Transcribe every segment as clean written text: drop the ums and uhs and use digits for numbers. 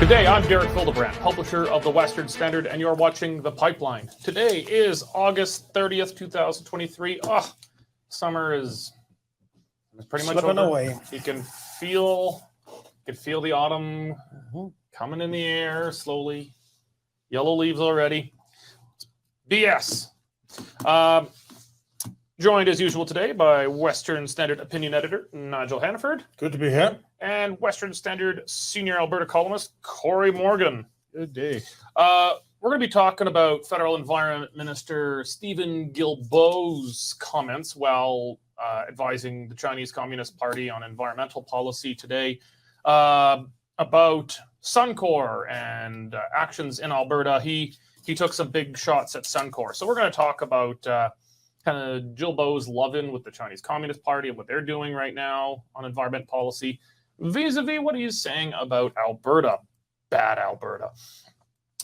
Good day, I'm Derek Fildebrandt, publisher of the Western Standard, and you're watching The Pipeline. Today is August 30th, 2023. Summer is pretty much slipping over. Away. You can feel the autumn coming in the air slowly. Yellow leaves already. BS. Joined as usual today by Western Standard opinion editor Nigel Hannaford. Good to be here. And Western Standard senior Alberta columnist Cory Morgan. Good day. We're going to be talking about Federal Environment Minister Stephen Guilbeault's comments while advising the Chinese Communist Party on environmental policy today about Suncor and actions in Alberta. He took some big shots at Suncor. So we're going to talk about kind of Guilbeault's Lovin with the Chinese Communist Party and what they're doing right now on environment policy, vis-a-vis what he's saying about Alberta. Bad Alberta.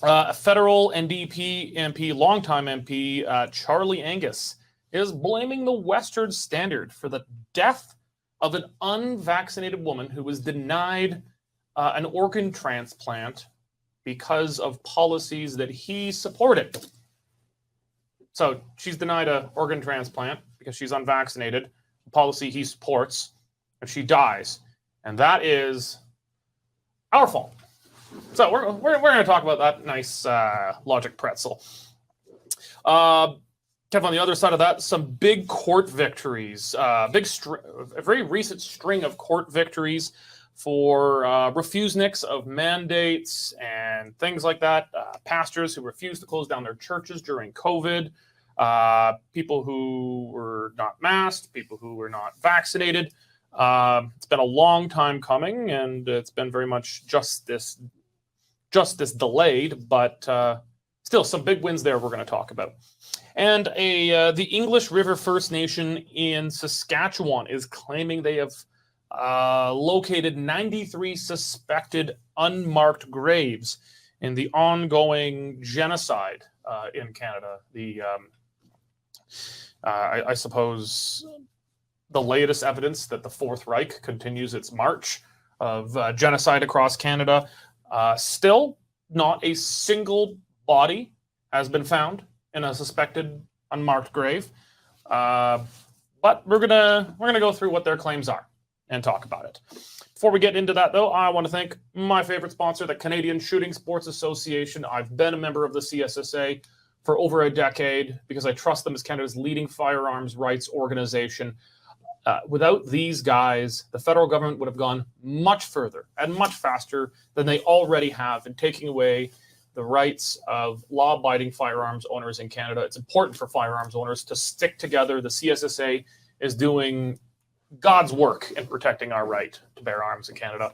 A federal NDP MP, longtime MP, Charlie Angus, is blaming the Western Standard for the death of an unvaccinated woman who was denied an organ transplant because of policies that he supported. So she's denied an organ transplant because she's unvaccinated, a policy he supports, and she dies. And that is our fault. So we're going to talk about that nice logic pretzel. Kind of on the other side of that, some big court victories, a very recent string of court victories for refuseniks of mandates and things like that. Pastors who refused to close down their churches during COVID, people who were not masked, people who were not vaccinated. It's been a long time coming, and it's been very much justice delayed, but still some big wins there we're going to talk about. And the English River First Nation in Saskatchewan is claiming they have located 93 suspected unmarked graves in the ongoing genocide in Canada. I suppose the latest evidence that the Fourth Reich continues its march of genocide across Canada. Still, not a single body has been found in a suspected unmarked grave. But we're gonna go through what their claims are and talk about it. Before we get into that, though, I want to thank my favorite sponsor, the Canadian Shooting Sports Association. I've been a member of the CSSA for over a decade because I trust them as Canada's leading firearms rights organization. Without these guys, the federal government would have gone much further and much faster than they already have in taking away the rights of law-abiding firearms owners in Canada. It's important for firearms owners to stick together. The CSSA is doing God's work in protecting our right to bear arms in Canada.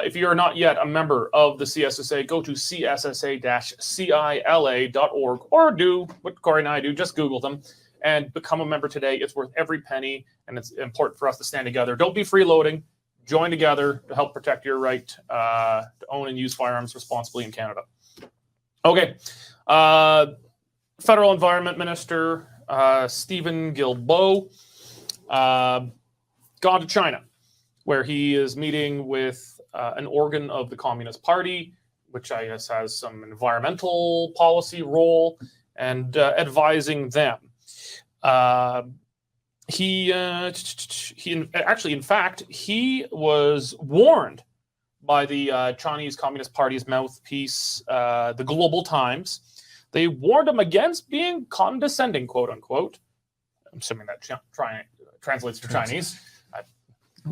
If you are not yet a member of the CSSA, go to cssa-cila.org or do what Cory and I do, just Google them and become a member today. It's worth every penny, and it's important for us to stand together. Don't be freeloading. Join together to help protect your right to own and use firearms responsibly in Canada. Okay. Federal Environment Minister Stephen Guilbeault gone to China, where he is meeting with an organ of the Communist Party, which I guess has some environmental policy role, and advising them. He was warned by the Chinese Communist Party's mouthpiece, the Global Times. They warned him against being condescending, quote unquote. I'm assuming that translates to Chinese.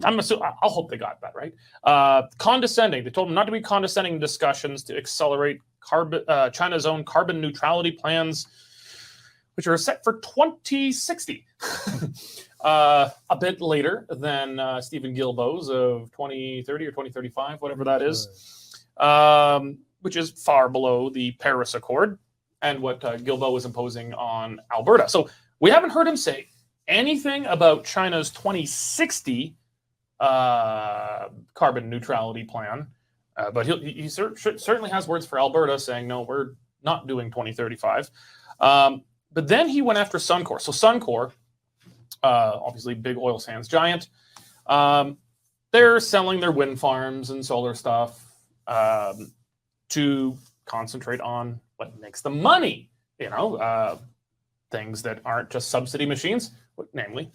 I'll hope they got that right. Condescending. They told him not to be condescending in discussions to accelerate China's own carbon neutrality plans, which are set for 2060. A bit later than Stephen Guilbeault's of 2030 or 2035, whatever that is, which is far below the Paris Accord and what Guilbeault was imposing on Alberta. So we haven't heard him say anything about China's 2060 carbon neutrality plan, but he certainly has words for Alberta saying, no, we're not doing 2035. But then he went after Suncor. So Suncor, obviously big oil sands giant, they're selling their wind farms and solar stuff to concentrate on what makes the money, things that aren't just subsidy machines, but namely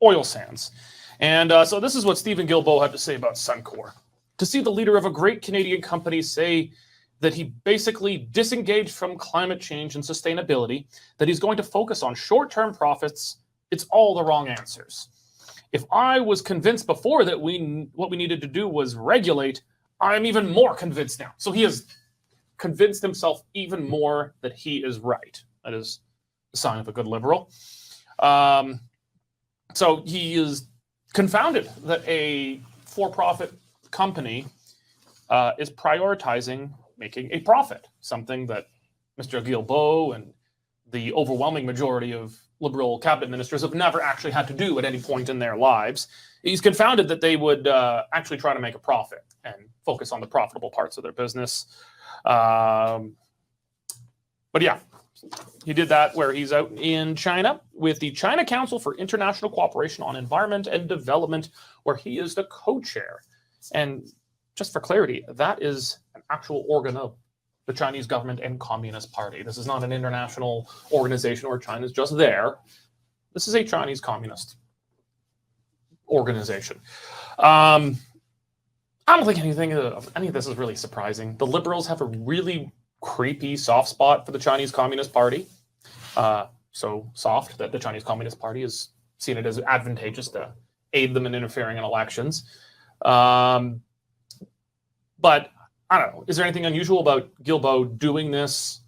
oil sands. And so this is what Stephen Guilbeault had to say about Suncor. To see the leader of a great Canadian company say that he basically disengaged from climate change and sustainability, that he's going to focus on short-term profits, it's all the wrong answers. If I was convinced before that what we needed to do was regulate, I'm even more convinced now. So he has convinced himself even more that he is right. That is a sign of a good liberal. So he is confounded that a for-profit company is prioritizing making a profit, something that Mr. Guilbeault and the overwhelming majority of Liberal cabinet ministers have never actually had to do at any point in their lives. He's confounded that they would actually try to make a profit and focus on the profitable parts of their business. But yeah, he did that where he's out in China with the China Council for International Cooperation on Environment and Development, where he is the co-chair. And just for clarity, that is an actual organ of the Chinese government and Communist Party. This is not an international organization where China's just there. This is a Chinese communist organization. I don't think any of this is really surprising. The Liberals have a really creepy soft spot for the Chinese Communist Party. So soft that the Chinese Communist Party has seen it as advantageous to aid them in interfering in elections. But I don't know. Is there anything unusual about Guilbeault doing this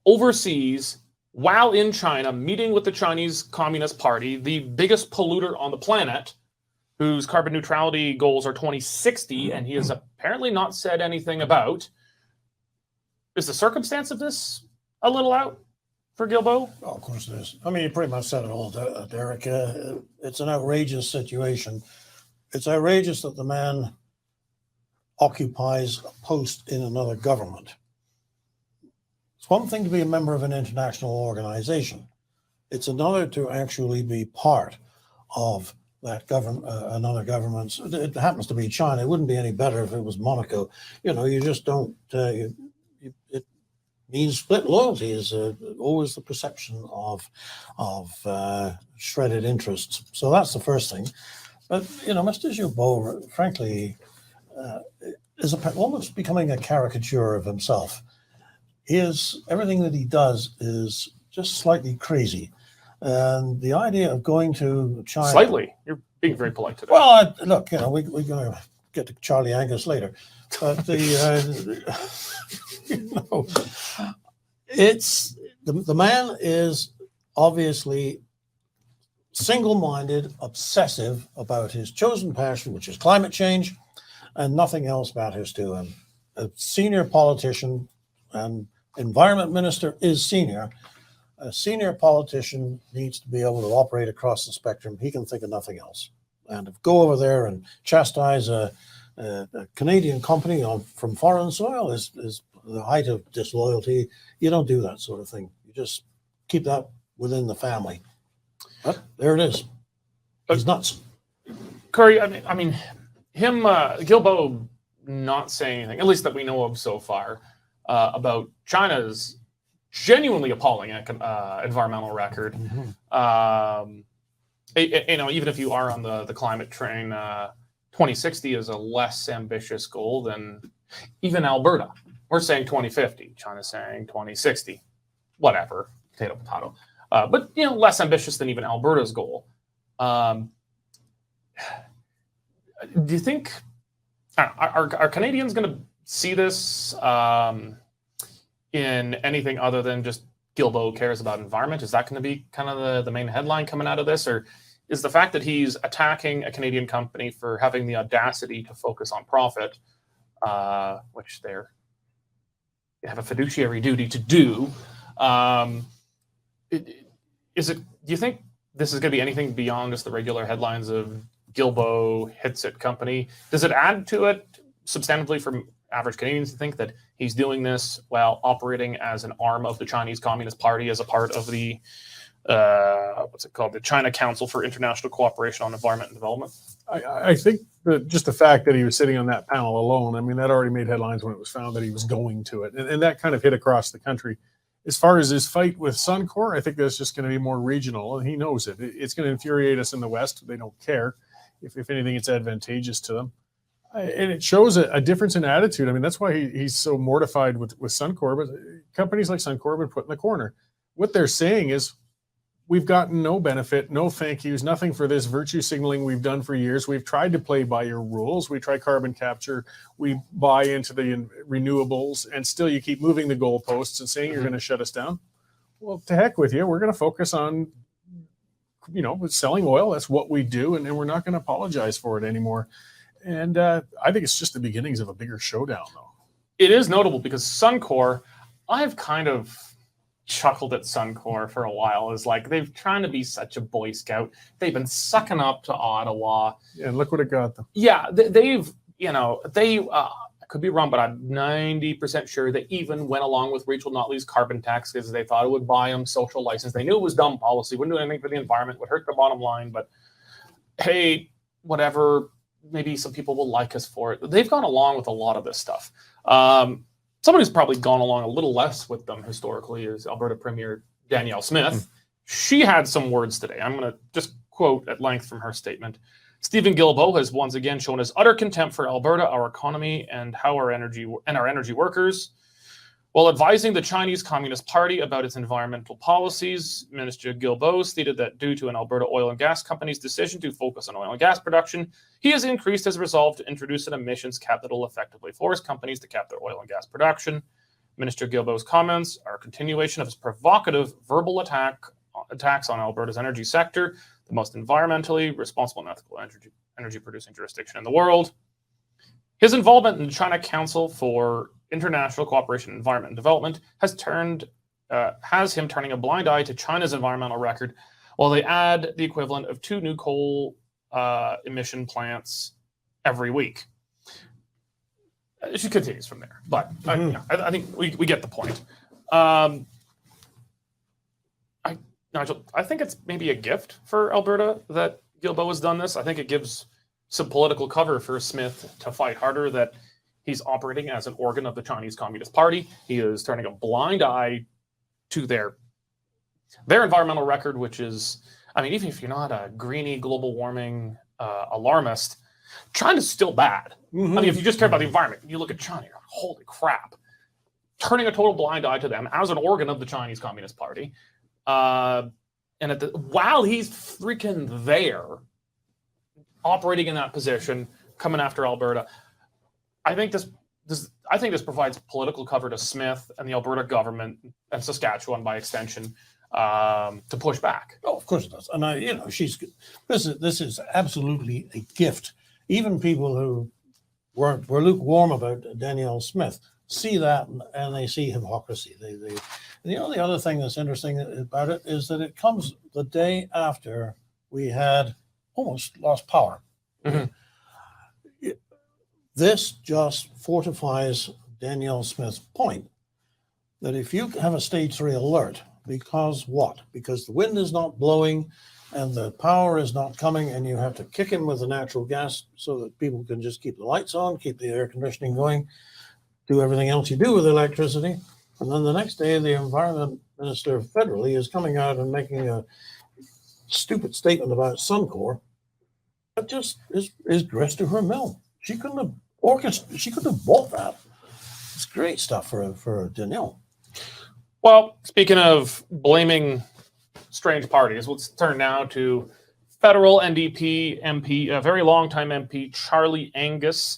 overseas while in China, meeting with the Chinese Communist Party, the biggest polluter on the planet, whose carbon neutrality goals are 2060, and he has apparently not said anything about? Is the circumstance of this a little out for Guilbeault? Well, of course it is. I mean, you pretty much said it all, Derek. It's an outrageous situation. It's outrageous that the man occupies a post in another government. It's one thing to be a member of an international organization. It's another to actually be part of that government, another government's. It happens to be China. It wouldn't be any better if it was Monaco. You just don't. It means split loyalty is always the perception of shredded interests. So that's the first thing. But Mr. Guilbeault, frankly, is almost becoming a caricature of himself. Everything that he does is just slightly crazy. And the idea of going to China... Slightly? You're being very polite today. Well, look, we're going to get to Charlie Angus later. But it's... The man is obviously single-minded, obsessive about his chosen passion, which is climate change, and nothing else matters to him. A senior politician, and environment minister is senior. A senior politician needs to be able to operate across the spectrum. He can think of nothing else. And if go over there and chastise a Canadian company from foreign soil is the height of disloyalty. You don't do that sort of thing. You just keep that within the family. But there it is. He's nuts. Cory, I mean, Guilbeault not saying anything, at least that we know of so far, about China's genuinely appalling environmental record. Mm-hmm. Even if you are on the climate train, 2060 is a less ambitious goal than even Alberta. We're saying 2050. China's saying 2060. Whatever, potato, potato. But less ambitious than even Alberta's goal. Do you think are Canadians going to see this in anything other than just Guilbeault cares about environment? Is that going to be kind of the main headline coming out of this, or is the fact that he's attacking a Canadian company for having the audacity to focus on profit, which they have a fiduciary duty to do? Do you think this is going to be anything beyond just the regular headlines of Guilbeault hits it company? Does it add to it substantively for average Canadians to think that he's doing this while operating as an arm of the Chinese Communist Party, as a part of the what's it called, the China Council for International Cooperation on Environment and Development? I think just the fact that he was sitting on that panel alone, I mean, that already made headlines when it was found that he was going to it. And that kind of hit across the country. As far as his fight with Suncor, I think that's just going to be more regional, and he knows it. It's going to infuriate us in the West. They don't care. If anything, it's advantageous to them. And it shows a difference in attitude. I mean, that's why he's so mortified with Suncor. But companies like Suncor have been put in the corner. What they're saying is, we've gotten no benefit, no thank yous, nothing for this virtue signaling we've done for years. We've tried to play by your rules. We try carbon capture. We buy into the renewables, and still you keep moving the goalposts and saying you're going to shut us down. Well, to heck with you. We're going to focus on, selling oil. That's what we do, and we're not going to apologize for it anymore. And I think it's just the beginnings of a bigger showdown, though. It is notable because Suncor, I've kind of chuckled at Suncor for a while. Is like they've trying to be such a Boy Scout. They've been sucking up to Ottawa. Yeah, and look what it got them. Yeah, I could be wrong, but I'm 90% sure they even went along with Rachel Notley's carbon tax because they thought it would buy them social license. They knew it was dumb policy, wouldn't do anything for the environment, would hurt the bottom line. But hey, whatever. Maybe some people will like us for it. They've gone along with a lot of this stuff. Somebody who's probably gone along a little less with them historically is Alberta Premier Danielle Smith. She had some words today. I'm going to just quote at length from her statement. Stephen Guilbeault has once again shown his utter contempt for Alberta, our economy, and our energy workers. While advising the Chinese Communist Party about its environmental policies, Minister Guilbeault stated that due to an Alberta oil and gas company's decision to focus on oil and gas production, he has increased his resolve to introduce an emissions cap that will effectively force companies to cap their oil and gas production. Minister Guilbeault's comments are a continuation of his provocative verbal attacks on Alberta's energy sector, the most environmentally responsible and ethical energy-producing jurisdiction in the world. His involvement in the China Council for International Cooperation, Environment and Development has him turning a blind eye to China's environmental record, while they add the equivalent of 2 new coal emission plants every week. She continues from there, but I think we get the point. Nigel, I think it's maybe a gift for Alberta that Guilbeault has done this. I think it gives some political cover for Smith to fight harder that he's operating as an organ of the Chinese Communist Party. He is turning a blind eye to their environmental record, which is, I mean, even if you're not a greeny global warming alarmist, China's still bad. I mean, if you just care about the environment, you look at China, you're like, holy crap. Turning a total blind eye to them as an organ of the Chinese Communist Party. And while he's freaking there, operating in that position, coming after Alberta, I think this provides political cover to Smith and the Alberta government and Saskatchewan by extension to push back. Oh, of course it does. And this is absolutely a gift. Even people who were lukewarm about Danielle Smith see that and they see hypocrisy. The other thing that's interesting about it is that it comes the day after we had almost lost power. This just fortifies Danielle Smith's point that if you have a stage 3 alert, because what? Because the wind is not blowing and the power is not coming, and you have to kick in with the natural gas so that people can just keep the lights on, keep the air conditioning going, do everything else you do with electricity. And then the next day, the environment minister federally is coming out and making a stupid statement about Suncor. That just is dressed to her mill. She couldn't have bought that. It's great stuff for Danielle. Well, speaking of blaming strange parties, let's turn now to federal NDP MP, a very long-time MP, Charlie Angus.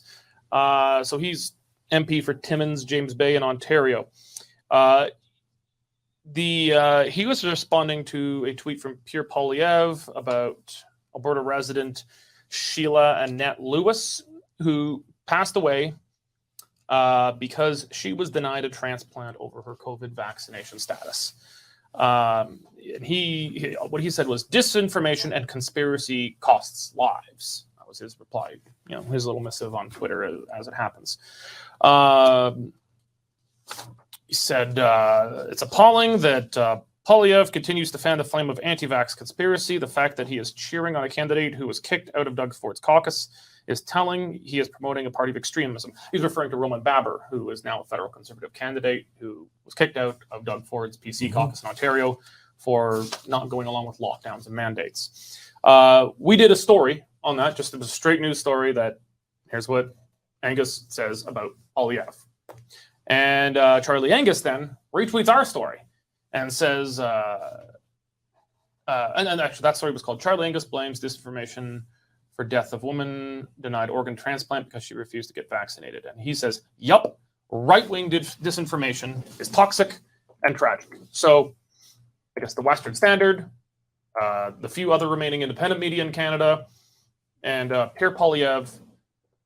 So he's MP for Timmins, James Bay in Ontario. He was responding to a tweet from Pierre Poilievre about Alberta resident Sheila Annette Lewis, who passed away because she was denied a transplant over her COVID vaccination status. And what he said was disinformation and conspiracy costs lives. That was his reply, his little missive on Twitter as it happens. He said, it's appalling that Poilievre continues to fan the flame of anti-vax conspiracy. The fact that he is cheering on a candidate who was kicked out of Doug Ford's caucus is telling he is promoting a party of extremism. He's referring to Roman Baber, who is now a federal Conservative candidate who was kicked out of Doug Ford's PC caucus in Ontario for not going along with lockdowns and mandates. We did a story on that, just a straight news story that here's what Angus says about Poilievre. And Charlie Angus then retweets our story and says, and actually that story was called Charlie Angus blames disinformation for death of woman denied organ transplant because she refused to get vaccinated. And he says, yup, right-wing disinformation is toxic and tragic. So I guess the Western Standard, the few other remaining independent media in Canada, and Pierre Poilievre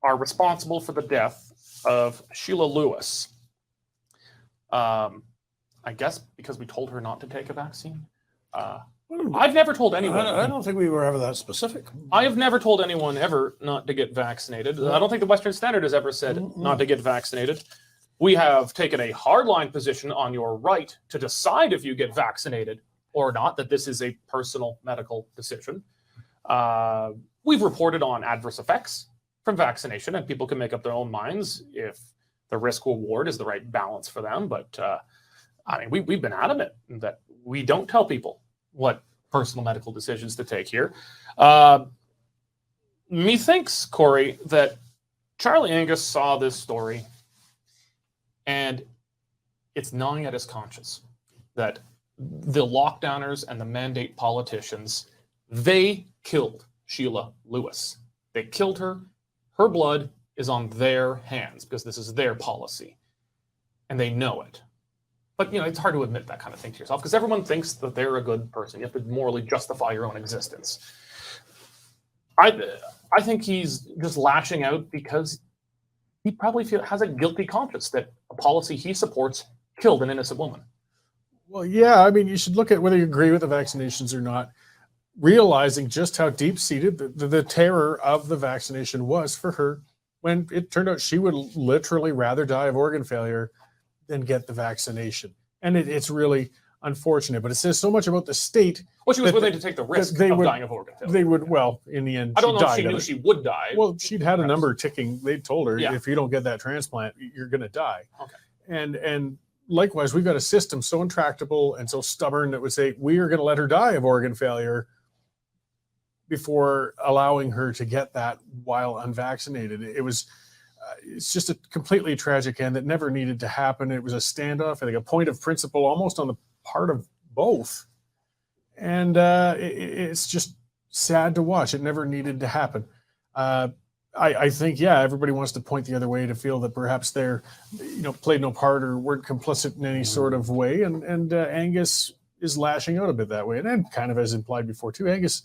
are responsible for the death of Sheila Lewis. I guess because we told her not to take a vaccine. I've never told anyone. I don't think we were ever that specific. I have never told anyone ever not to get vaccinated. I don't think the Western Standard has ever said not to get vaccinated. We have taken a hardline position on your right to decide if you get vaccinated or not, that this is a personal medical decision. We've reported on adverse effects from vaccination, and people can make up their own minds if the risk reward is the right balance for them. But I mean, we've been adamant that we don't tell people what personal medical decisions to take here. Methinks, Corey, that Charlie Angus saw this story and it's gnawing at his conscience that the lockdowners and the mandate politicians, they killed Sheila Lewis. They killed her. Her blood is on their hands because this is their policy. And they know it. But, you know, it's hard to admit that kind of thing to yourself because everyone thinks that they're a good person. You have to morally justify your own existence. I think he's just lashing out because he probably has a guilty conscience that a policy he supports killed an innocent woman. Well, yeah, I mean, you should look at whether you agree with the vaccinations or not, realizing just how deep-seated the terror of the vaccination was for her when it turned out she would literally rather die of organ failure than get the vaccination. And it's really unfortunate, but it says so much about the state. Well, she was willing to take the risk of dying of organ failure. They would, well, in the end, I don't know if she knew she would die. Well, she'd had a number ticking. They told her, Yeah. if you don't get that transplant, you're going to die. Okay. And likewise, we've got a system so intractable and so stubborn that would say, we are going to let her die of organ failure before allowing her to get that while unvaccinated. It's just a completely tragic end that never needed to happen. It was a standoff, I think a point of principle almost on the part of both. And it's just sad to watch. It never needed to happen. I think, yeah, everybody wants to point the other way to feel that perhaps they're, played no part or weren't complicit in any sort of way. And Angus is lashing out a bit that way. And then kind of as implied before too, Angus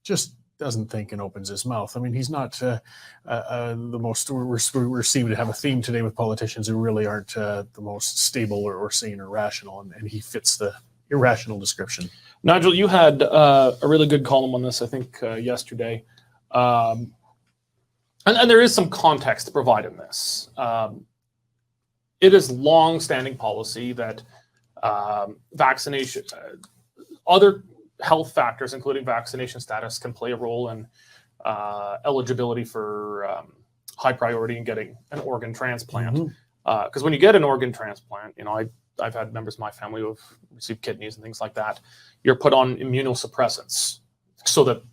just doesn't think and opens his mouth. I mean, he's not the most, we're seeming to have a theme today with politicians who really aren't the most stable or sane or rational, and he fits the irrational description. Nigel, you had a really good column on this, I think, yesterday. And there is some context to provide in this. It is long-standing policy that vaccination, other health factors, including vaccination status, can play a role in eligibility for high priority in getting an organ transplant. Because when you get an organ transplant, I've had members of my family who have received kidneys and things like that. You're put on immunosuppressants so that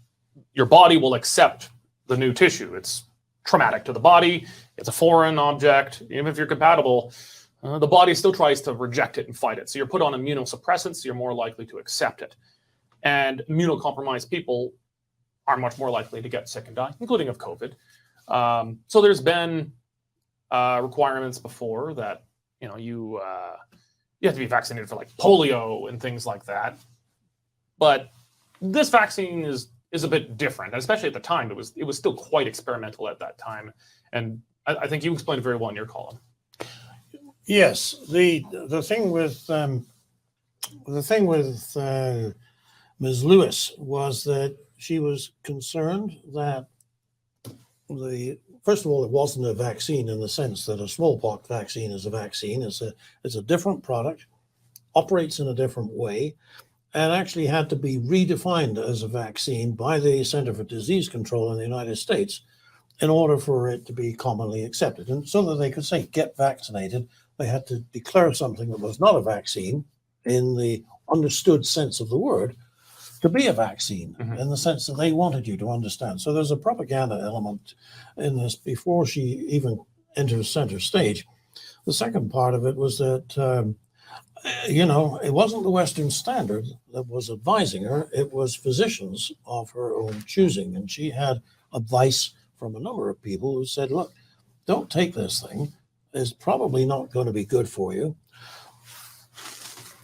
your body will accept the new tissue. It's traumatic to the body. It's a foreign object. Even if you're compatible, the body still tries to reject it and fight it. So you're put on immunosuppressants, so you're more likely to accept it. And immunocompromised people are much more likely to get sick and die, including of COVID. So there's been requirements before that, you have to be vaccinated for like polio and things like that. But this vaccine is a bit different, and especially at the time, it was still quite experimental at that time. And I think you explained it very well in your column. Yes, the thing with Ms. Lewis was that she was concerned that first of all, it wasn't a vaccine in the sense that a smallpox vaccine is a vaccine. It's a different product, operates in a different way, and actually had to be redefined as a vaccine by the Center for Disease Control in the United States in order for it to be commonly accepted. And so that they could say, get vaccinated, they had to declare something that was not a vaccine in the understood sense of the word to be a vaccine, in the sense that they wanted you to understand. So there's a propaganda element in this before she even enters center stage. The second part of it was that, it wasn't the Western Standard that was advising her, it was physicians of her own choosing. And she had advice from a number of people who said, look, don't take this thing. It's probably not going to be good for you.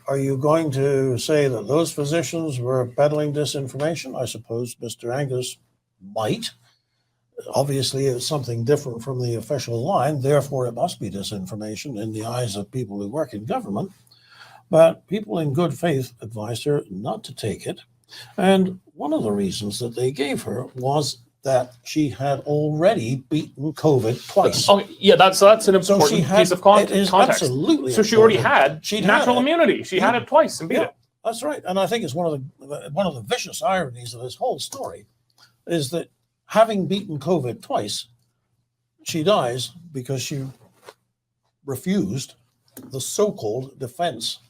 Are you going to say that those physicians were peddling disinformation? I suppose Mr. Angus might. Obviously, it's something different from the official line. Therefore, it must be disinformation in the eyes of people who work in government. But people in good faith advised her not to take it. And one of the reasons that they gave her was that she had already beaten COVID twice. Oh, yeah, that's an important piece of context. Absolutely. So she already had natural had immunity. She had it twice and beat it. That's right. And I think it's one of the vicious ironies of this whole story is that having beaten COVID twice, she dies because she refused the so-called defense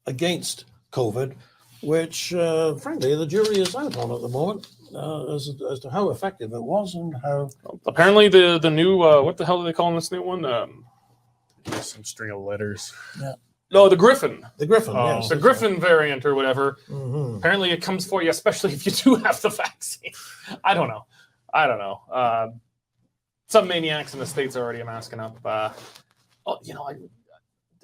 against COVID, which, frankly, the jury is out on at the moment. As to how effective it was and how apparently the new what the hell do they call this new one? Some string of letters. Yeah. No, the Griffin. The Griffin, Oh. yes. The Griffin variant or whatever. Mm-hmm. Apparently it comes for you, especially if you do have the vaccine. I don't know. Some maniacs in the States are already masking up.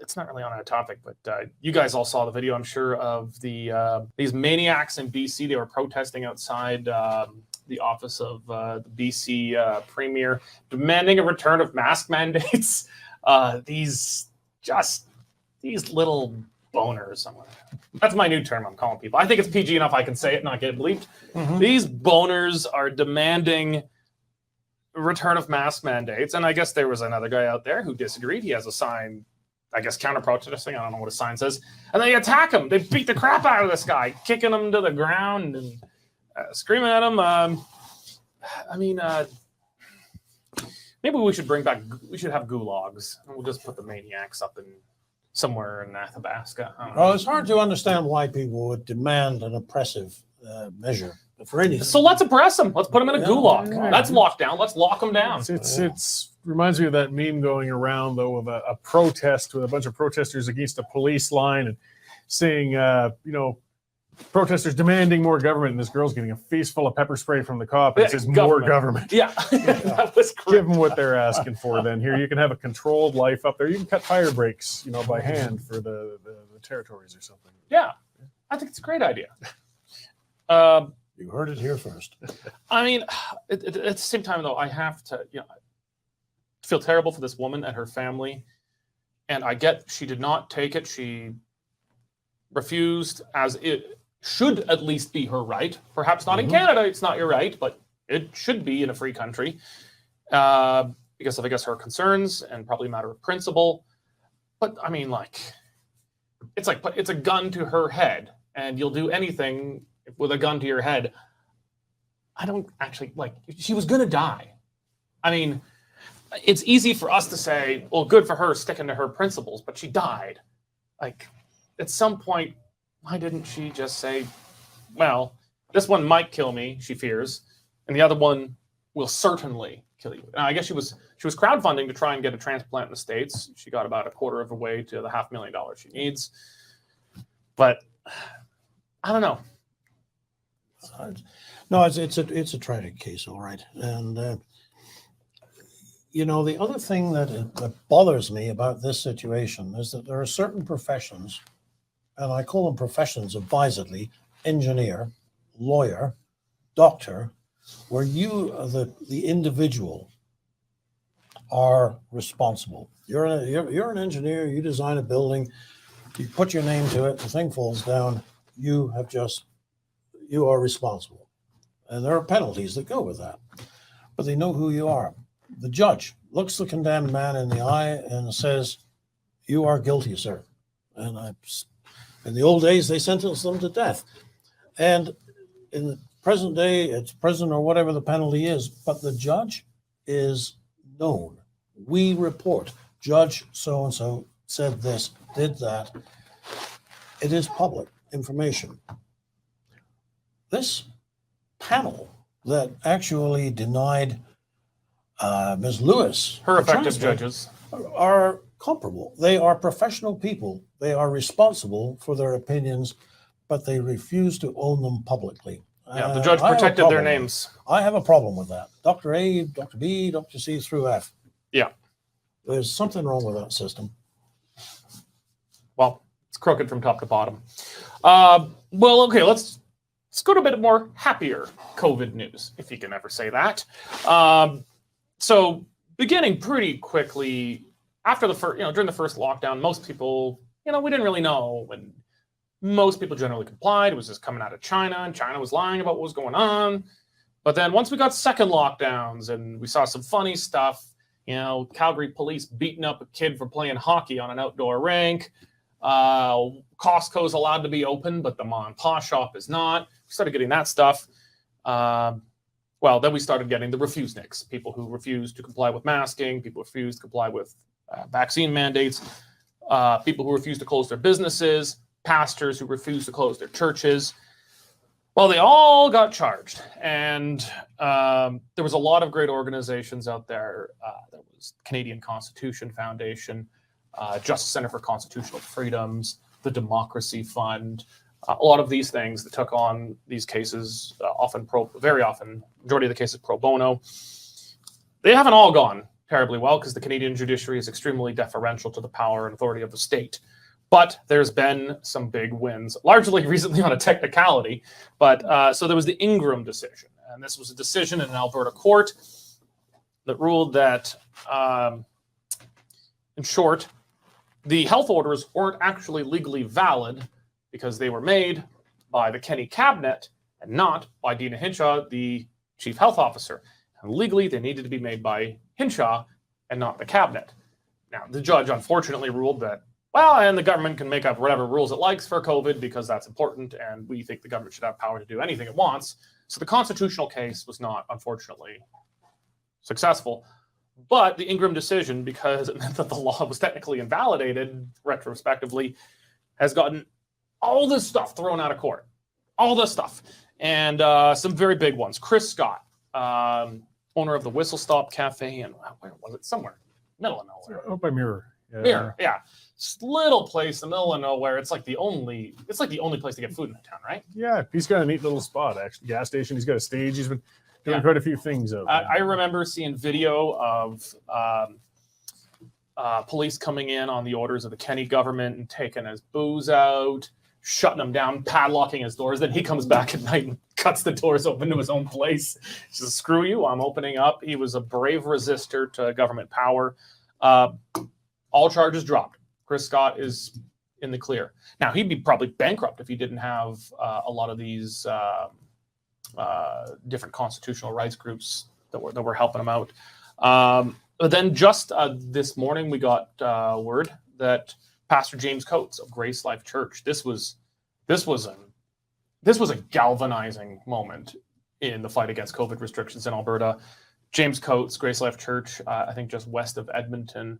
It's not really on our topic, but you guys all saw the video, I'm sure, of these maniacs in BC. They were protesting outside the office of the BC Premier, demanding a return of mask mandates. These little boners. That's my new term I'm calling people. I think it's PG enough I can say it, not get bleeped. Mm-hmm. These boners are demanding return of mask mandates. And I guess there was another guy out there who disagreed. He has a sign, I guess, counter-protesting. I don't know what a sign says. And they attack him. They beat the crap out of this guy, kicking him to the ground and screaming at him. Maybe we should have gulags. And we'll just put the maniacs up in somewhere in Athabasca. Well, it's hard to understand why people would demand an oppressive measure for anything. So let's oppress them. Let's put them in a gulag. Yeah. That's lockdown. Let's lock them down. It's reminds me of that meme going around, though, of a protest with a bunch of protesters against a police line and saying, protesters demanding more government, and this girl's getting a face full of pepper spray from the cop and it says more government. Yeah, that was great. Give them what they're asking for. Then here you can have a controlled life up there. You can cut tire brakes, by hand for the territories or something. Yeah, I think it's a great idea. You heard it here first. I mean, at the same time, though, I have to, feel terrible for this woman and her family. And I get she did not take it. She refused, as it should at least be her right. Perhaps not in Canada, it's not your right, but it should be in a free country. Because of, I guess, her concerns and probably a matter of principle. But I mean, it's a gun to her head, and you'll do anything with a gun to your head. I don't actually she was going to die. I mean, it's easy for us to say, well, good for her sticking to her principles, but she died. At some point, why didn't she just say, well, this one might kill me, she fears, and the other one will certainly kill you. And I guess she was crowdfunding to try and get a transplant in the States. She got about a quarter of the way to the $500,000 she needs. But I don't know. No, it's a tragic case, all right. And the other thing that bothers me about this situation is that there are certain professions, and I call them professions advisedly: engineer, lawyer, doctor, where you, the individual, are responsible. You're an engineer. You design a building. You put your name to it. The thing falls down. You are responsible. And there are penalties that go with that. But they know who you are. The judge looks the condemned man in the eye and says, "You are guilty, sir." And in the old days, they sentenced them to death. And in the present day, it's prison or whatever the penalty is. But the judge is known. We report, Judge so-and-so said this, did that. It is public information. This panel that actually denied Ms. Lewis Her the effective transplant judges. are comparable. They are professional people. They are responsible for their opinions, but they refuse to own them publicly. Yeah, the judge I have a protected their problem with names. it. I have a problem with that. Dr. A, Dr. B, Dr. C through F. Yeah. There's something wrong with that system. Well, it's crooked from top to bottom. Well, okay, let's go to a bit more happier COVID news, if you can ever say that. So beginning pretty quickly after the first, during the first lockdown, most people, we didn't really know, and most people generally complied. It was just coming out of China, and China was lying about what was going on. But then once we got second lockdowns and we saw some funny stuff, Calgary police beating up a kid for playing hockey on an outdoor rink. Costco's allowed to be open, but the mom and pop shop is not. We started getting that stuff. Then we started getting the refuseniks, people who refuse to comply with masking, people who refuse to comply with vaccine mandates, people who refuse to close their businesses, pastors who refuse to close their churches. Well, they all got charged. And there was a lot of great organizations out there. There was Canadian Constitution Foundation, Justice Center for Constitutional Freedoms, the Democracy Fund, a lot of these things that took on these cases, very often, majority of the cases pro bono. They haven't all gone terribly well because the Canadian judiciary is extremely deferential to the power and authority of the state. But there's been some big wins, largely recently on a technicality. But so there was the Ingram decision, and this was a decision in an Alberta court that ruled that, in short, the health orders weren't actually legally valid because they were made by the Kenney cabinet and not by Dina Hinshaw, the chief health officer. And legally, they needed to be made by Hinshaw and not the cabinet. Now, the judge unfortunately ruled that, and the government can make up whatever rules it likes for COVID because that's important, and we think the government should have power to do anything it wants. So the constitutional case was not, unfortunately, successful. But the Ingram decision, because it meant that the law was technically invalidated retrospectively, has gotten all this stuff thrown out of court. All this stuff. And some very big ones. Chris Scott, owner of the Whistle Stop Cafe, and where was it? Somewhere. Middle of nowhere. Out by Mirror. Yeah. Mirror, yeah. Little place in the middle of nowhere. It's like the only place to get food in the town, right? Yeah, he's got a neat little spot, actually. Gas station. He's got a stage. He's been doing quite a few things out there. I remember seeing video of police coming in on the orders of the Kenney government and taking his booze out, shutting him down, padlocking his doors. Then he comes back at night and cuts the doors open to his own place. He says, "Screw you, I'm opening up." He was a brave resistor to government power. All charges dropped. Chris Scott is in the clear. Now, he'd be probably bankrupt if he didn't have a lot of these different constitutional rights groups that were helping him out. But then just this morning, we got word that Pastor James Coates of Grace Life Church. This was a galvanizing moment in the fight against COVID restrictions in Alberta. James Coates, Grace Life Church, I think just west of Edmonton,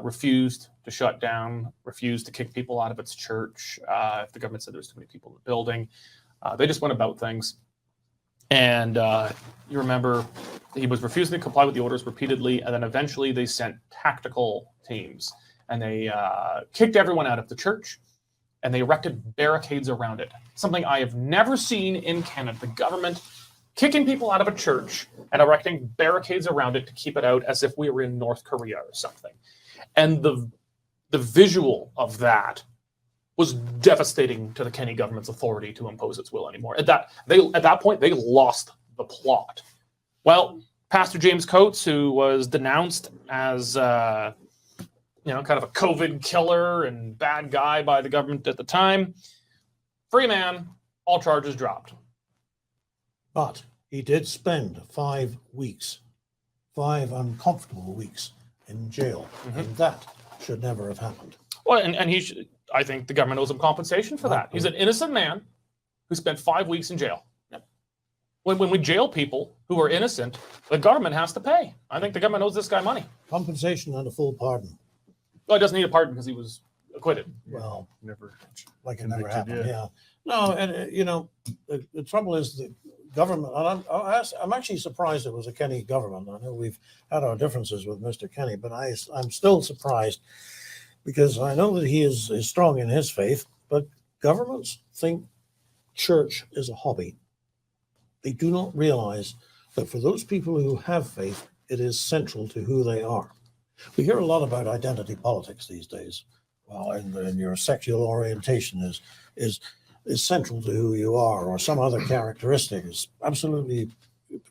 refused to shut down, refused to kick people out of its church if the government said there was too many people in the building. They just went about things. And you remember he was refusing to comply with the orders repeatedly, and then eventually they sent tactical teams, and they kicked everyone out of the church, and they erected barricades around it. Something I have never seen in Canada. The government kicking people out of a church and erecting barricades around it to keep it out as if we were in North Korea or something. And the visual of that was devastating to the Kenney government's authority to impose its will anymore. At that point, they lost the plot. Well, Pastor James Coates, who was denounced as kind of a COVID killer and bad guy by the government at the time, free man, all charges dropped. But he did spend 5 weeks, 5 uncomfortable weeks in jail. Mm-hmm. And that should never have happened. Well, and he should, I think the government owes him compensation for that. He's an innocent man who spent 5 weeks in jail. Yep. When we jail people who are innocent, the government has to pay. I think the government owes this guy money. Compensation and a full pardon. Well, he doesn't need a pardon because he was acquitted. Well, Never. like it never Convicted, happened. Yeah. No, and the trouble is the government. And I'm actually surprised it was a Kenny government. I know we've had our differences with Mr. Kenny, but I'm still surprised because I know that he is strong in his faith, but governments think church is a hobby. They do not realize that for those people who have faith, it is central to who they are. We hear a lot about identity politics these days. Well, and your sexual orientation is central to who you are, or some other characteristic is absolutely,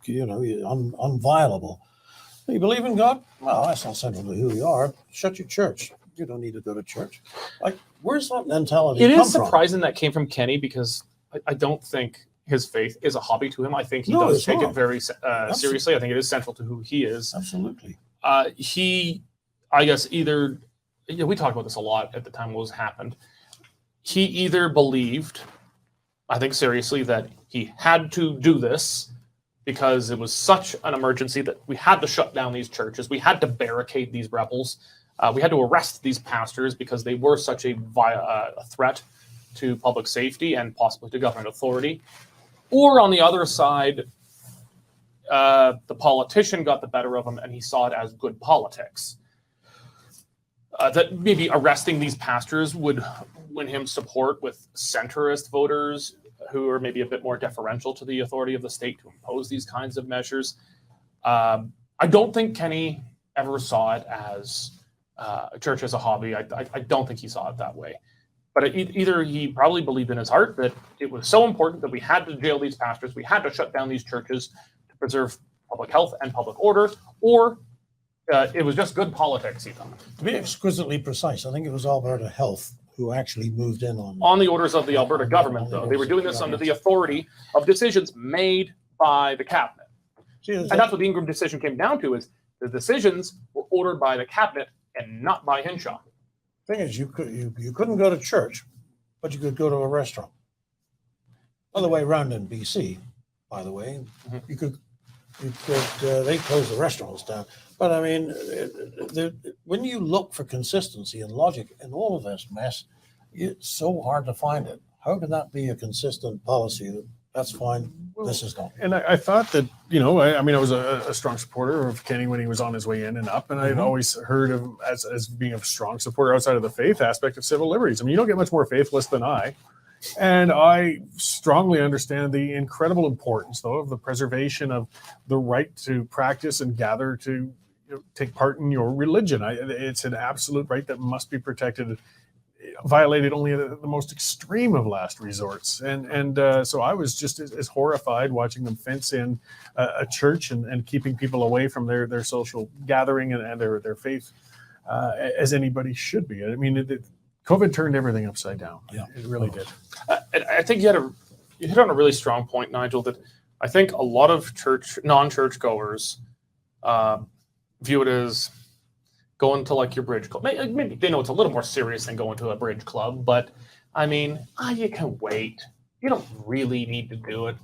unviolable. You believe in God? Well, that's not central to who you are. Shut your church. You don't need to go to church. Like, where's that mentality It come is from? surprising that came from Kenny because I don't think his faith is a hobby to him. I think he No, does it's take not. it very seriously. I think it is central to who he is. Absolutely. I guess either, we talked about this a lot at the time what was happened. He either believed, I think seriously, that he had to do this because it was such an emergency that we had to shut down these churches. We had to barricade these rebels. We had to arrest these pastors because they were such a threat to public safety and possibly to government authority. Or on the other side, the politician got the better of him and he saw it as good politics. That maybe arresting these pastors would win him support with centrist voters who are maybe a bit more deferential to the authority of the state to impose these kinds of measures. I don't think Kenny ever saw it as church as a hobby. I don't think he saw it that way. But either he probably believed in his heart that it was so important that we had to jail these pastors, we had to shut down these churches to preserve public health and public order, or it was just good politics, he thought. To be exquisitely precise, I think it was Alberta Health who actually moved in on the orders of the Alberta government, though. They were doing this under the authority of decisions made by the cabinet. And that's what the Ingram decision came down to, is the decisions were ordered by the cabinet and not by Hinshaw. Thing is, you couldn't go to church, but you could go to a restaurant. Other way around in BC, by the way, you could they closed the restaurants down. But I mean, when you look for consistency and logic in all of this mess, it's so hard to find it. How can that be a consistent policy? That's fine. This is not. And I thought that, I was a strong supporter of Kenny when he was on his way in and up. And I'd always heard of him as being a strong supporter outside of the faith aspect of civil liberties. I mean, you don't get much more faithless than I. And I strongly understand the incredible importance, though, of the preservation of the right to practice and gather to take part in your religion. It's an absolute right that must be protected, violated only at the most extreme of last resorts. And so I was just as horrified watching them fence in a church and keeping people away from their social gathering and their faith as anybody should be. I mean, COVID turned everything upside down. Yeah, it really did. I think you hit on a really strong point, Nigel, that I think a lot of non-church goers view it as going to like your bridge club. Maybe they know it's a little more serious than going to a bridge club, but I mean, you can wait. You don't really need to do it.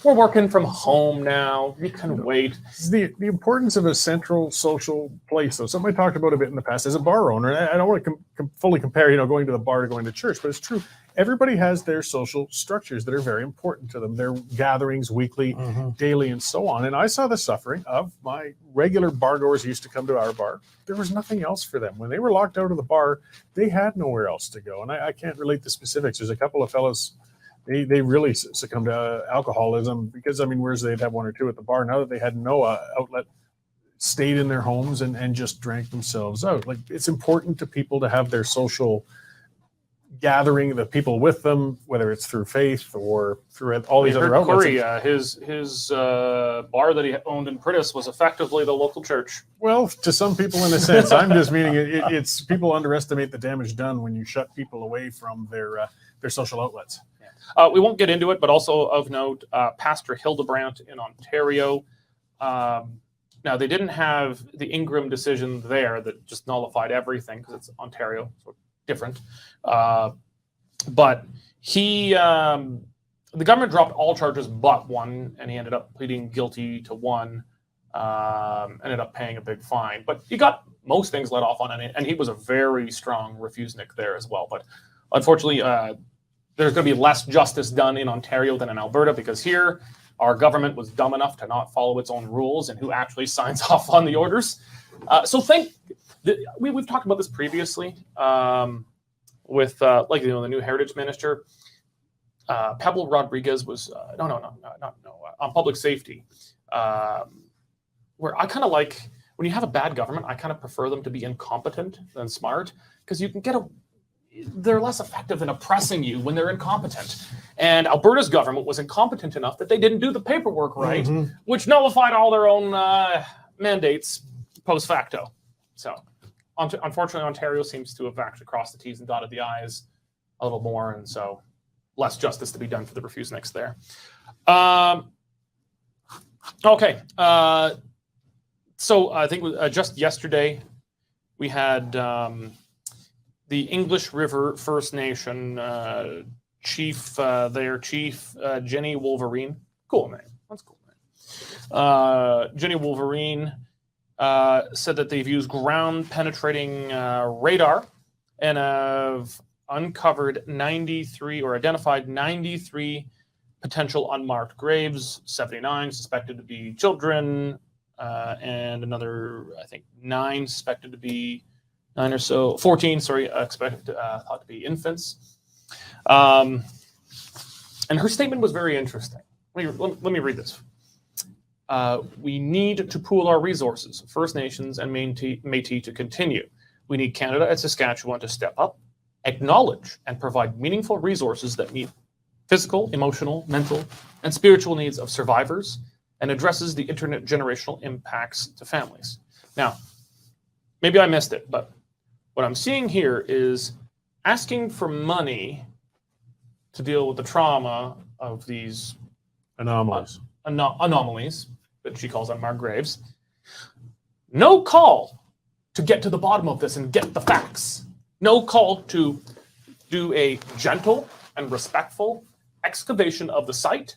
We're working from home now. You can wait. The importance of a central social place, though. Somebody talked about a bit in the past as a bar owner. I don't want to fully compare, going to the bar to going to church, but it's true. Everybody has their social structures that are very important to them. Their gatherings, weekly, daily, and so on. And I saw the suffering of my regular bar goers who used to come to our bar. There was nothing else for them. When they were locked out of the bar, they had nowhere else to go. And I can't relate the specifics. There's a couple of fellows, they really succumbed to alcoholism because, whereas they'd have one or two at the bar, now that they had no outlet, stayed in their homes and just drank themselves out. Like, it's important to people to have their social gathering, the people with them, whether it's through faith or through all these other outlets. Corey, his bar that he owned in Prentice was effectively the local church. Well, to some people, in a sense, I'm just meaning it's people underestimate the damage done when you shut people away from their social outlets. We won't get into it, but also of note, Pastor Hildebrandt in Ontario. Now, they didn't have the Ingram decision there that just nullified everything because it's Ontario, so different. But he the government dropped all charges but one, and he ended up pleading guilty to one. Ended up paying a big fine, but he got most things let off on it, and he was a very strong refusenik there as well. But unfortunately, there's going to be less justice done in Ontario than in Alberta, because here our government was dumb enough to not follow its own rules, and who actually signs off on the orders. We've talked about this previously with the new heritage minister. Pablo Rodriguez was on public safety, where I kind of like, when you have a bad government, I kind of prefer them to be incompetent than smart, because you can they're less effective in oppressing you when they're incompetent. And Alberta's government was incompetent enough that they didn't do the paperwork right, which nullified all their own mandates post facto. So unfortunately, Ontario seems to have actually crossed the T's and dotted the I's a little more, and so less justice to be done for the refuseniks there. Okay. So I think just yesterday we had the English River First Nation chief, Jenny Wolverine. Cool name. That's a cool name. Jenny Wolverine said that they've used ground-penetrating radar and have uncovered 93 or identified 93 potential unmarked graves, 79 suspected to be children, and another, I think, 9 suspected to be 14, expected thought to be infants. And her statement was very interesting. Let me read this. We need to pool our resources, First Nations and Métis to continue. We need Canada and Saskatchewan to step up, acknowledge, and provide meaningful resources that meet physical, emotional, mental, and spiritual needs of survivors and addresses the intergenerational impacts to families. Now, maybe I missed it, but what I'm seeing here is asking for money to deal with the trauma of these anomalies that she calls unmarked graves. No call to get to the bottom of this and get the facts. No call to do a gentle and respectful excavation of the site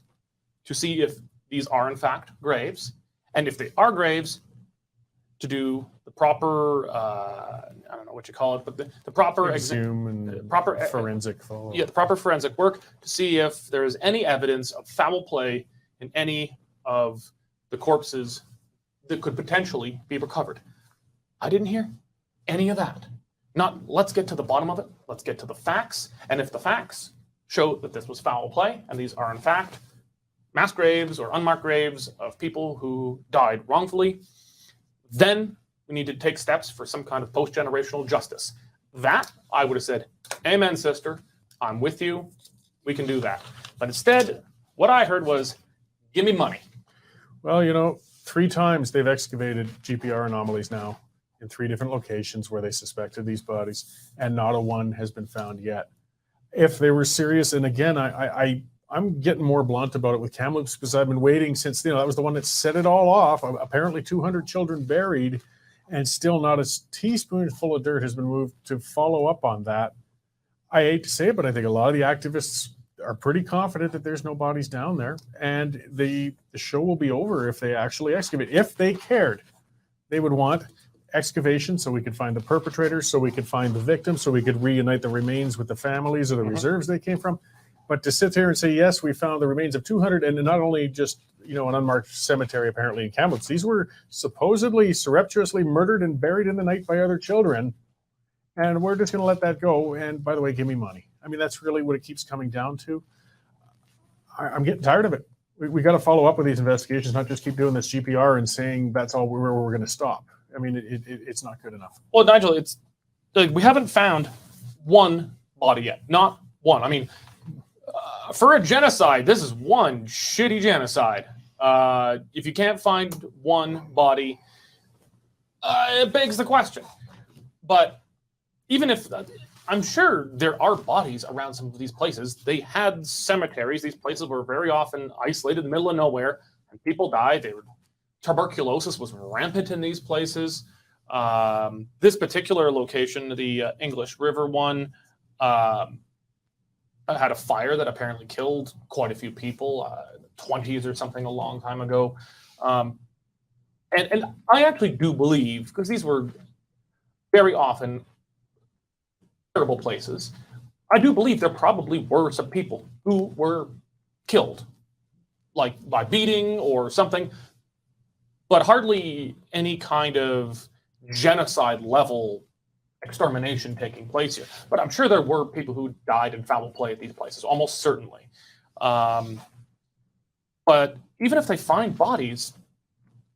to see if these are in fact graves, and if they are graves, to do the proper, I don't know what you call it, but the proper forensic follow-up. Yeah, the proper forensic work to see if there is any evidence of foul play in any of the corpses that could potentially be recovered. I didn't hear any of that. Not, let's get to the bottom of it. Let's get to the facts. And if the facts show that this was foul play, and these are in fact mass graves or unmarked graves of people who died wrongfully, then we need to take steps for some kind of post-generational justice. That, I would have said, amen, sister. I'm with you. We can do that. But instead, what I heard was, give me money. Well, 3 times they've excavated GPR anomalies now in 3 different locations where they suspected these bodies, and not a one has been found yet. If they were serious, and again, I'm getting more blunt about it with Kamloops, because I've been waiting since, that was the one that set it all off. Apparently 200 children buried, and still not a teaspoonful of dirt has been moved to follow up on that. I hate to say it, but I think a lot of the activists are pretty confident that there's no bodies down there, and the show will be over if they actually excavate. If they cared, they would want excavation so we could find the perpetrators, so we could find the victims, so we could reunite the remains with the families or the reserves they came from. But to sit there and say, yes, we found the remains of 200, and not only just, an unmarked cemetery apparently in Kamloops, these were supposedly surreptitiously murdered and buried in the night by other children, and we're just going to let that go, and by the way, give me money. I mean, that's really what it keeps coming down to. I'm getting tired of it. We got to follow up with these investigations, not just keep doing this GPR and saying that's all where we're going to stop. I mean, it's not good enough. Well, Nigel, it's like we haven't found one body yet. Not one. I mean, for a genocide, this is one shitty genocide. If you can't find one body, it begs the question. But even if, I'm sure there are bodies around some of these places. They had cemeteries. These places were very often isolated in the middle of nowhere, and people died. Tuberculosis was rampant in these places. This particular location, the English River one, had a fire that apparently killed quite a few people, 20s or something a long time ago. And I actually do believe, because these were very often terrible places, I do believe there probably were some people who were killed, like by beating or something, but hardly any kind of genocide level extermination taking place here. But I'm sure there were people who died in foul play at these places, almost certainly. But even if they find bodies,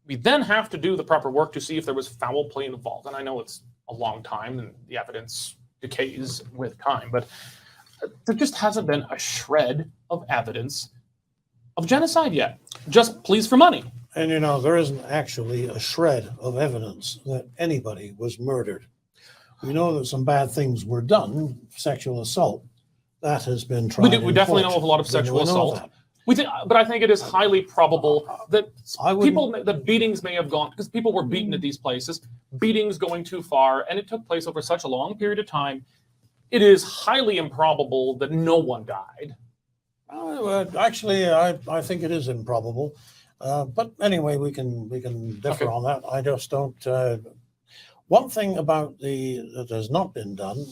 we then have to do the proper work to see if there was foul play involved. And I know it's a long time and the evidence decays with time, but there just hasn't been a shred of evidence of genocide yet. Just pleas for money. And there isn't actually a shred of evidence that anybody was murdered. We know that some bad things were done, sexual assault. That has been tried. We definitely know of a lot of sexual assault. But I think it is highly probable that that beatings may have gone, because people were beaten at these places, beatings going too far, and it took place over such a long period of time. It is highly improbable that no one died. Actually, I think it is improbable. But anyway, we can differ on that. I just don't. One thing about that has not been done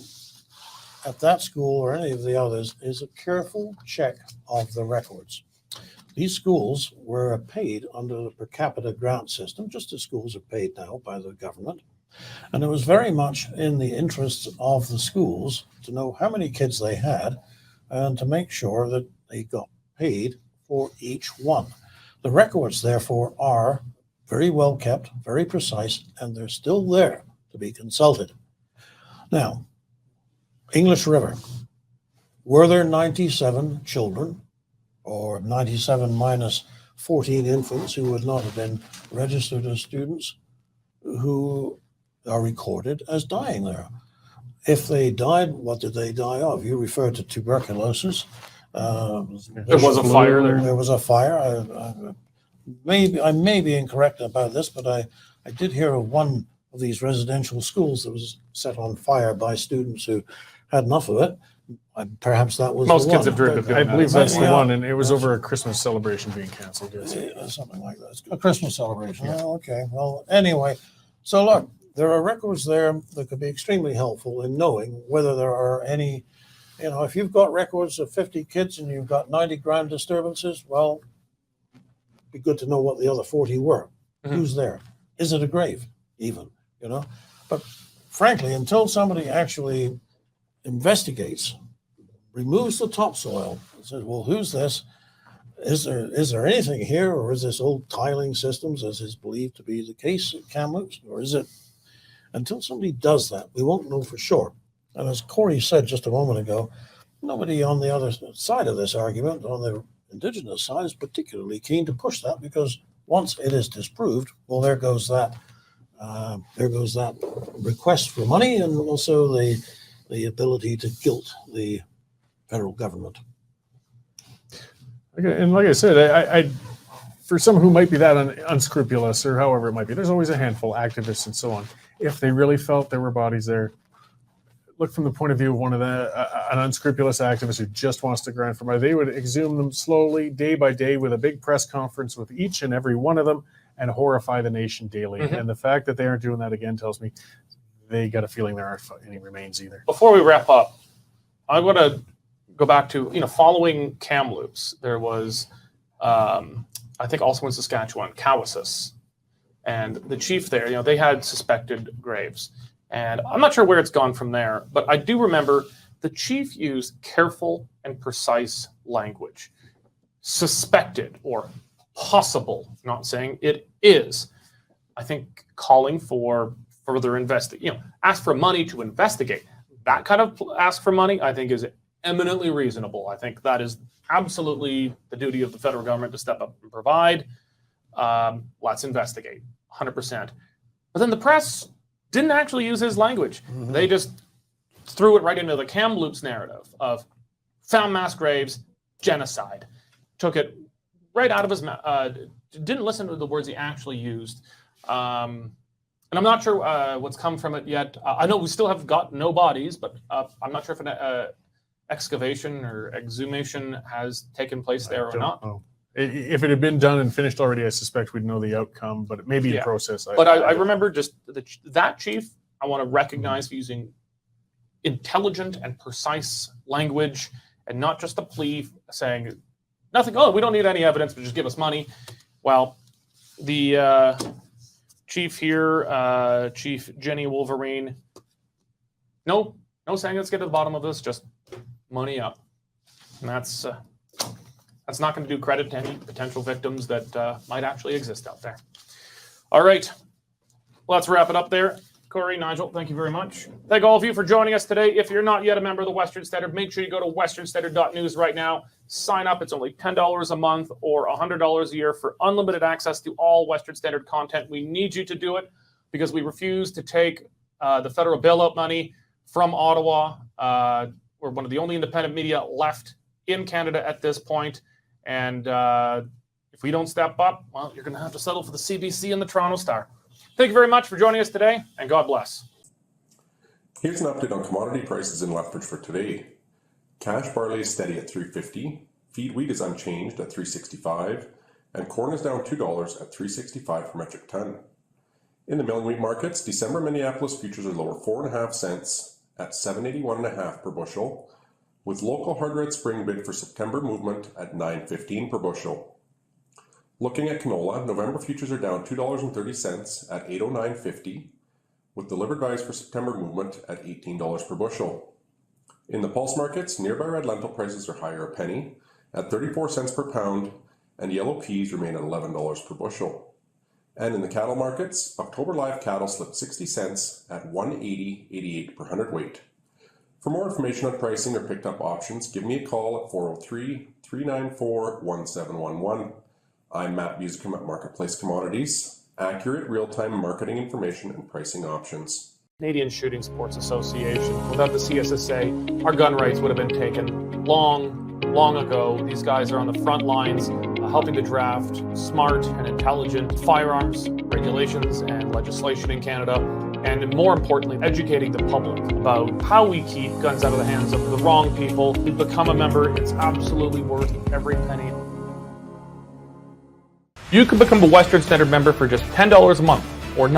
at that school or any of the others is a careful check of the records. These schools were paid under the per capita grant system, just as schools are paid now by the government. And it was very much in the interests of the schools to know how many kids they had and to make sure that they got paid for each one. The records, therefore, are very well kept, very precise, and they're still there to be consulted. Now, English River, were there 97 children, or 97 minus 14 infants who would not have been registered as students, who are recorded as dying there? If they died, what did they die of? You referred to tuberculosis. There was a fire there. There was a fire. I may be incorrect about this, but I did hear of one of these residential schools that was set on fire by students who had enough of it. Perhaps that was most the kids one. have dreamed of doing I that. believe that's the Yeah. one, and it was over a Christmas celebration being canceled. Yes. Something like that. A Christmas celebration. Oh, okay. Well, anyway, so look, there are records there that could be extremely helpful in knowing whether there are any, if you've got records of 50 kids and you've got 90 ground disturbances, well, it'd be good to know what the other 40 were. Mm-hmm. Who's there? Is it a grave even, But frankly, until somebody actually investigates, removes the topsoil, and says, well, who's this? Is there anything here, or is this old tiling systems, as is believed to be the case at Kamloops, or is it? Until somebody does that, we won't know for sure. And as Corey said just a moment ago, nobody on the other side of this argument, on the Indigenous side, is particularly keen to push that, because once it is disproved, well, there goes that request for money, and also the ability to guilt the federal government. Okay, and like I said, I for someone who might be that unscrupulous, or however it might be, there's always a handful, activists and so on. If they really felt there were bodies there, look from the point of view of one of an unscrupulous activist who just wants to grind for money, they would exhume them slowly, day by day, with a big press conference with each and every one of them, and horrify the nation daily. Mm-hmm. And the fact that they aren't doing that again tells me they got a feeling there aren't any remains either. Before we wrap up, I want to go back to, following Kamloops, there was, I think also in Saskatchewan, Cowessess. And the chief there, they had suspected graves. And I'm not sure where it's gone from there, but I do remember the chief used careful and precise language. Suspected or possible, not saying it is. I think calling for further ask for money to investigate. That kind of ask for money, I think, is eminently reasonable. I think that is absolutely the duty of the federal government to step up and provide. Let's investigate, 100%. But then the press didn't actually use his language. Mm-hmm. They just threw it right into the Kamloops narrative of found mass graves, genocide. Took it right out of his mouth. Didn't listen to the words he actually used. And I'm not sure what's come from it yet. I know we still have got no bodies, but I'm not sure if excavation or exhumation has taken place there or Don't not. know. If it had been done and finished already, I suspect we'd know the outcome, but it may be in Yeah. process. But I remember just that chief, I want to recognize for using intelligent and precise language and not just a plea saying nothing, oh, we don't need any evidence, but just give us money. Well, the chief here, Chief Jenny Wolverine, no saying let's get to the bottom of this, just money up. And that's not going to do credit to any potential victims that might actually exist out there. All right, let's wrap it up there. Cory, Nigel, thank you very much. Thank all of you for joining us today. If you're not yet a member of the Western Standard, make sure you go to westernstandard.news right now. Sign up. It's only $10 a month or $100 a year for unlimited access to all Western Standard content. We need you to do it because we refuse to take the federal bailout money from Ottawa. We're one of the only independent media left in Canada at this point. And if we don't step up, well, you're going to have to settle for the CBC and the Toronto Star. Thank you very much for joining us today, and God bless. Here's an update on commodity prices in Lethbridge for today. Cash barley is steady at $3.50, feed wheat is unchanged at $3.65, and corn is down $2 at $3.65 per metric ton. In the milling wheat markets, December Minneapolis futures are lower 4.5 cents at $7.81.5 per bushel, with local hard red spring bid for September movement at $9.15 per bushel. Looking at canola, November futures are down $2.30 at $8.09.50, with delivered values for September movement at $18 per bushel. In the pulse markets, nearby red lentil prices are higher a penny at 34 cents per pound, and yellow peas remain at $11 per bushel. And in the cattle markets, October live cattle slipped 60 cents at $180.88 per hundredweight. For more information on pricing or picked up options, give me a call at 403-394-1711. I'm Matt Busicum at Marketplace Commodities, accurate real-time marketing information and pricing options. Canadian Shooting Sports Association. Without the CSSA, our gun rights would have been taken long ago. These guys are on the front lines helping to draft smart and intelligent firearms regulations and legislation in Canada, and more importantly, educating the public about how we keep guns out of the hands of the wrong people. To become a member, it's absolutely worth every penny. You can become a Western Standard member for just $10 a month.